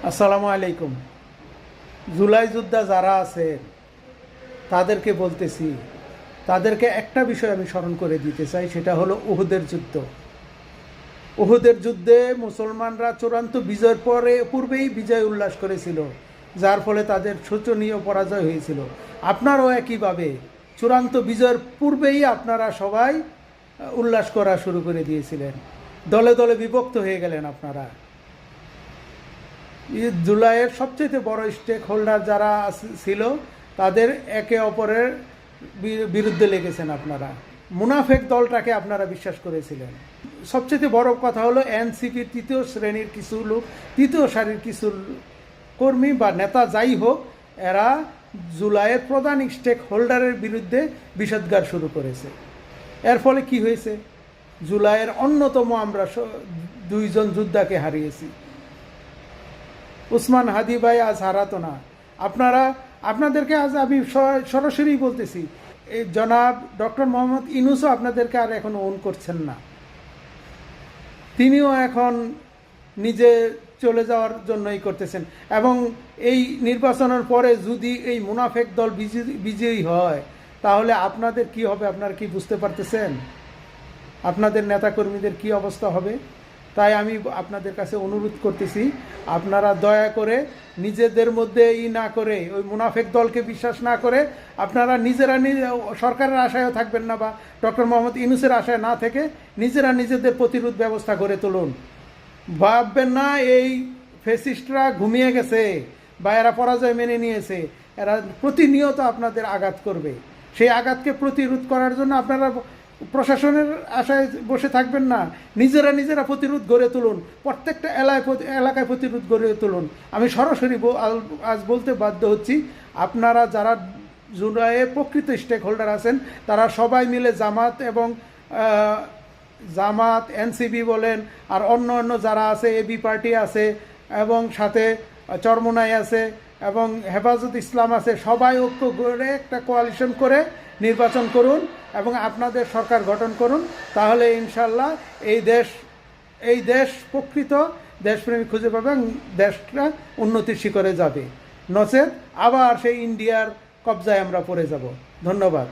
আসসালামু আলাইকুম। জুলাই যোদ্ধা যারা আছে তাদেরকে বলতেছি, তাদেরকে একটা বিষয় আমি স্মরণ করে দিতে চাই, সেটা হলো উহুদের যুদ্ধ। উহুদের যুদ্ধে মুসলমানরা চূড়ান্ত বিজয়ের পূর্বেই বিজয় উল্লাস করেছিল, যার ফলে তাদের শোচনীয় পরাজয় হয়েছিল। আপনারাও একইভাবে চূড়ান্ত বিজয়ের পূর্বেই আপনারা সবাই উল্লাস করা শুরু করে দিয়েছিলেন, দলে দলে বিভক্ত হয়ে গেলেন আপনারা। জুলাইয়ের সবচেয়ে বড় স্টেক হোল্ডার যারা ছিল তাদের একে অপরের বিরুদ্ধে লেগেছেন আপনারা। মুনাফেক দলটাকে আপনারা বিশ্বাস করেছিলেন। সবচেয়ে বড় কথা হলো এনসিপির তৃতীয় শ্রেণীর কিছু লোক, তৃতীয় সারির কিছু কর্মী বা নেতা যাই হোক, এরা জুলাইয়ের প্রধান স্টেক হোল্ডারের বিরুদ্ধে বিষোদ্গার শুরু করেছে। এর ফলে কি হয়েছে? জুলাইয়ের অন্যতম আমরা দুইজন যোদ্ধাকে হারিয়েছি। উসমান হাদি ভাই আজ হারাতো না। আপনাদেরকে আজ আমি সরাসরি বলতেছি, এই জনাব ডক্টর মোহাম্মদ ইউনূসও আপনাদেরকে আর এখন ওন করছেন না। তিনিও এখন নিজে চলে যাওয়ার জন্যই করতেছেন। এবং এই নির্বাচনের পরে যদি এই মুনাফেক দল বিজয়ী হয়, তাহলে আপনাদের কি হবে আপনারা কি বুঝতে পারতেছেন? আপনাদের নেতাকর্মীদের কি অবস্থা হবে? তাই আমি আপনাদের কাছে অনুরোধ করতেছি, আপনারা দয়া করে নিজেদের মধ্যে না করে, ওই মুনাফেক দলকে বিশ্বাস না করে, আপনারা নিজেরা সরকারের আশায়ও থাকবেন না, বা ডক্টর মোহাম্মদ ইউনূসের আশায় না থেকে নিজেরা নিজেদের প্রতিরোধ ব্যবস্থা গড়ে তুলুন। ভাববেন না এই ফ্যাসিস্টরা ঘুমিয়ে গেছে বা এরা পরাজয় মেনে নিয়েছে। এরা প্রতিনিয়ত আপনাদের আঘাত করবে। সেই আঘাতকে প্রতিরোধ করার জন্য আপনারা প্রশাসনের আশায় বসে থাকবেন না, নিজেরা প্রতিরোধ গড়ে তুলুন। প্রত্যেকটা এলাকায় প্রতিরোধ গড়ে তুলুন। আমি সরাসরি আজ বলতে বাধ্য হচ্ছি, আপনারা যারা জুলাইয়ে প্রকৃত স্টেক হোল্ডার আছেন, তারা সবাই মিলে জামাত এনসিপি বলেন, আর অন্য যারা আছে, এবি পার্টি আছে, এবং সাথে চরমোনাই আছে, এবং হেফাজত ইসলাম আছে, সবাই ঐক্য করে একটা কোয়ালিশন করে নির্বাচন করুন এবং আপনাদের সরকার গঠন করুন। তাহলে ইনশাল্লাহ এই দেশ প্রকৃত দেশপ্রেমী খুঁজে পাবে এবং দেশটা উন্নতির শিখরে যাবে। নচেত আবার সেই ইন্ডিয়ার কবজায় আমরা পড়ে যাব। ধন্যবাদ।